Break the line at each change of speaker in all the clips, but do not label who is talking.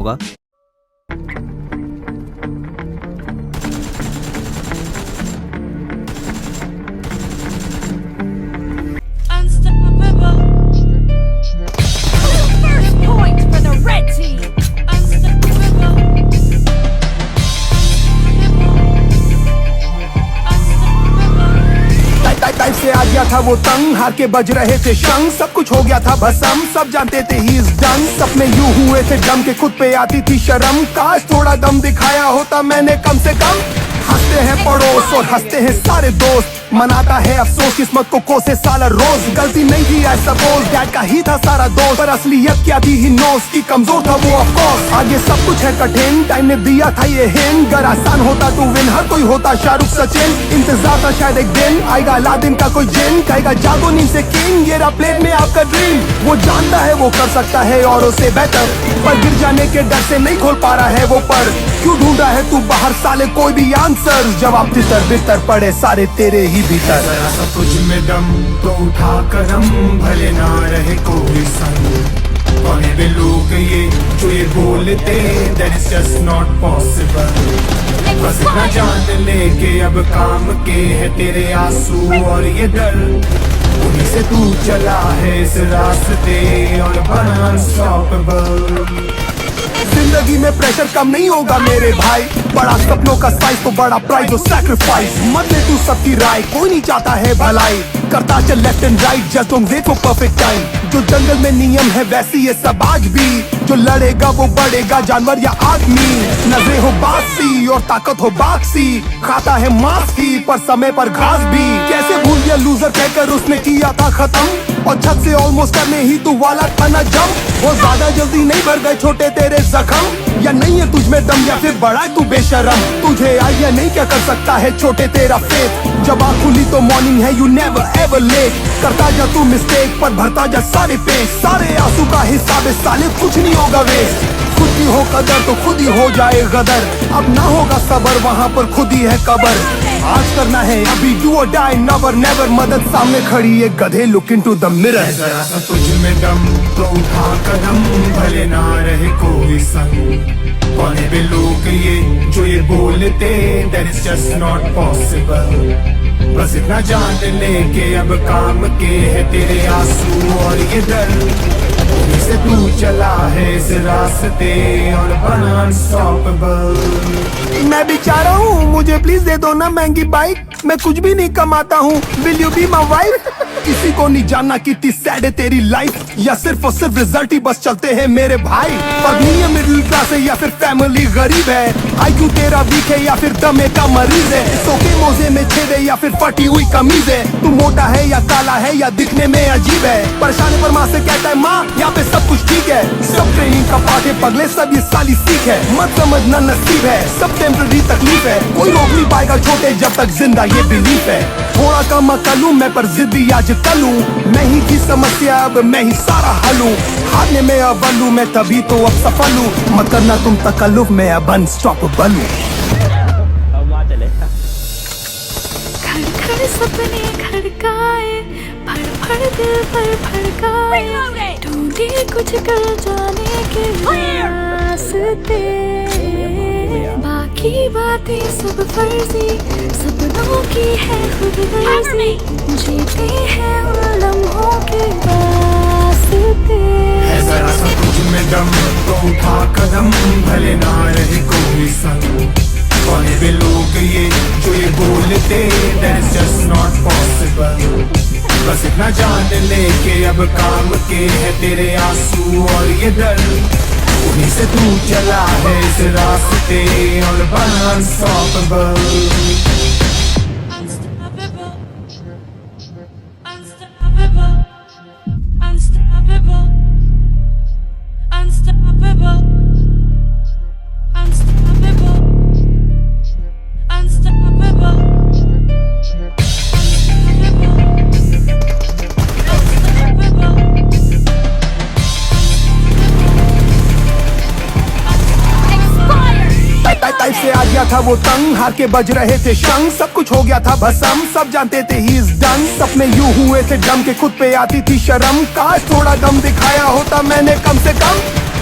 होगा।
Unstoppable. First point for the red team. Unstoppable.
Type से आ गया था वो तंग, हार के बज रहे थे शंख, सब कुछ हो गया था भस्म, सब जानते थे ही इज डन। सपने यूं हुए थे डम के, खुद पे आती थी शर्म, काश थोड़ा दम दिखाया होता मैंने कम से कम। हंसते हैं पड़ोस और हंसते हैं सारे दोस्त, मनाता है अफसोस किस्मत को कोसे साला रोज। गलती नहीं थी आई सपोज, डैड का ही था सारा दोस्त, पर असलियत क्या थी ही नोस की कमजोर था वो ऑफ कोर्स। आगे सब कुछ है कठिन, टाइम ने दिया था ये हिंट, अगर आसान होता तो विन हर कोई होता शाहरुख सचिन। इंतजार था शायद एक दिन आएगा अलादीन का कोई जिन, कहेगा जागो नींद से किंग, ये रहा प्लेट में आपका ड्रीम। वो जानता है वो कर सकता है औरों से बेहतर, पर गिर जाने के डर से नहीं खोल पा रहा है वो पर। क्यों ढूंढ रहा है तू बाहर साले कोई भी आंसर, जवाब तितर बितर पड़े सारे तेरे ही भीतर।
जरा सा तुझ में दम तो उठा करम, भले ना रहे कोई संग। कौन है वे लोग ये जो ये बोलते, that is just not possible। बस इतना जान ले के अब काम के है तेरे आंसू और ये डर, उन्हीं से तू चला है इस रास्ते और बना अनस्टॉपेबल।
जिंदगी में प्रेशर कम नहीं होगा मेरे भाई, बड़ा सपनों का साइज तो बड़ा प्राइस और सैक्रिफाइस। मत ले तू सबकी राय, कोई नहीं चाहता है भलाई, करता चल left and right, just don't wait for perfect time. जो जंगल में नियम है वैसे ये सब आज भी, जो लड़ेगा वो बढ़ेगा जानवर या आदमी। नजरें हो बासी और ताकत हो बाक्सी, खाता है मांस ही पर समय पर घास भी। कैसे भूल गया लूजर कहकर उसने किया था खत्म, और छत से ऑलमोस्ट करने ही तू वाला था ना जम। वो ज्यादा जल्दी नहीं भर गए छोटे तेरे जख्म, या नहीं है तुझ में दम या फिर बड़ा है तू बेशरम। तुझे आइडिया नहीं क्या कर सकता है छोटे तेरा फेथ, जब आँख खुली तो मॉर्निंग है, यू नेवर एवर लेट। करता जा तू मिस्टेक पर भरता जा सारे पेज, सारे आंसू का हिसाब है साले कुछ नहीं होगा वेस्ट। खुद की हो कदर तो खुद ही हो जाए गदर, अब ना होगा सबर वहाँ पर खुद ही है कबर। आज करना है अभी, डू और डाई नेवर नेवर, मदद सामने खड़ी है गधे, लुक इनटू द मिरर।
जरा सा तुझ में दम तो उठा कदम, भले ना रहे कोई संग। कौन है वे लोग ये जो ये बोलते, that is just not possible। बस इतना जान ले के अब काम के है तेरे आंसू और ये डर, उन्हीं से तू चला है इस रास्ते और बना अनस्टॉपेबल।
मैं बेचारा हूँ, मुझे प्लीज दे दो ना महंगी बाइक, मैं कुछ भी नहीं कमाता हूँ, will you be my wife. किसी को नहीं जानना कितनी सैड है तेरी लाइफ, या सिर्फ और सिर्फ रिजल्ट ही बस चलते हैं मेरे भाई। पर नहीं है मिडिल क्लास है या फिर फैमिली गरीब है, आईक्यू तेरा वीक है या फिर दमे का मरीज है, सोके मोजे में छेद है या फिर फटी हुई कमीज है, तू मोटा है या काला है या दिखने में अजीब है। परेशान पर माँ से कहता है माँ यहाँ पे सब कुछ ठीक है, सब ट्रेनिंग का पार्ट है पगले, सब ये साली सीख है। मत समझना नसीब है, सब टेम्पररी तकलीफ है, कोई रोक नहीं पाएगा छोटे जब तक जिंदा ये बिलीफ है। थोड़ा कम अकल हूँ मैं पर जिद्दी आज कल हूँ, मैं ही की समस्या अब मैं ही सारा हल हूँ। हारने में अव्वल हूँ मैं तभी तो अब सफल हूँ, मत करना तुम तकल्लुफ में अब अनस्टॉपेबल हूँ।
खड़ सपने खड़काए, फड़ फड़ दिल पर फड़काए, ढूंढे कुछ कर जाने के रास्ते। बाकी बातें सब फर्जी, सपनों की है खुद गर्जी, जीते हैं उन लम्हों के वास्ते।
जरा सा तुझ में दम तो उठा कदम, भले ना रहे कोई संग। कौन है वे लोग ये जो ये बोलते, that is just not possible। बस इतना जान ले के अब काम के है तेरे आंसू और ये डर, उन्हीं से तू चला है इस रास्ते और बना unstoppable.
Unstoppable. Unstoppable. Unstoppable. Unstoppable. Unstoppable. Unstoppable.
Type से आ गया था वो तंग, हार के बज रहे थे शंख, सब कुछ हो गया था भस्म, सब जानते थे ही इज डन। सपने यूं हुए थे डम के, खुद पे आती थी शर्म, काश थोड़ा दम दिखाया होता मैंने कम से कम।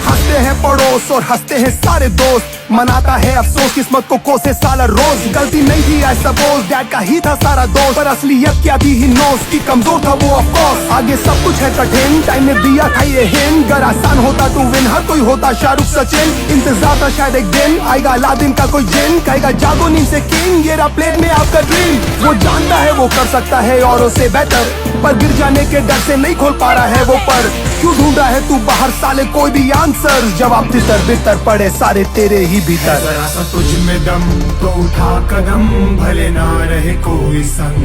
हंसते हैं पड़ोस और हंसते हैं सारे दोस्त, मनाता है अफसोस किस्मत को कोसे साला रोज। गलती नहीं थी आई सपोज, डैड का ही था सारा दोस्त, पर असलियत क्या थी ही नोस की कमजोर था वो ऑफ कोर्स। आगे सब कुछ है कठिन, टाइम ने दिया था ये हिंट, अगर आसान होता तो विन हर कोई होता शाहरुख सचिन। इंतजार था शायद एक दिन आएगा अलादीन का कोई जिन, कहेगा जागो नींद से किंग, ये रहा प्लेट में आपका ड्रीम। वो जानता है वो कर सकता है औरों से बेहतर, पर गिर जाने के डर से नहीं खोल पा रहा है वो पर। क्यों ढूंढ रहा है तू बाहर साले कोई भी आंसर, जवाब तितर बितर पड़े सारे तेरे ही भीतर।
जरा सा तुझ में दम तो उठा कदम, भले ना रहे कोई संग।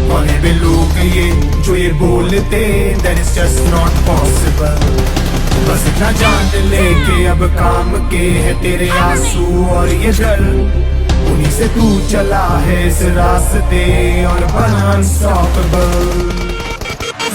कौन है वे लोग ये जो ये बोलते, that is just not possible। बस इतना जान ले के अब काम के है तेरे आंसू और ये डर, उन्हीं से तू चला है इस रास्ते और बना अनस्टॉपेबल।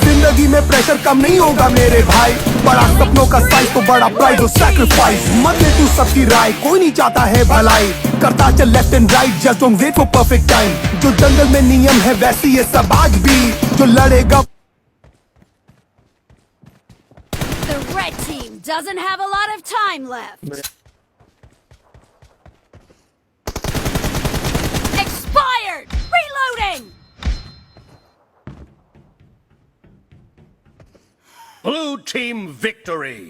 जिंदगी में प्रेशर कम नहीं होगा मेरे भाई, बड़ा सपनों का साइज तो बड़ा प्राइज और सैक्रिफाइस। मत ले तू सबकी राय, कोई नहीं चाहता है भलाई, करता चल left and right, just don't wait for perfect time. जो जंगल में नियम है वैसे ये सब आज भी, जो लड़ेगा।
The red team doesn't have a lot of time left. Expired! Reloading!
Blue team victory!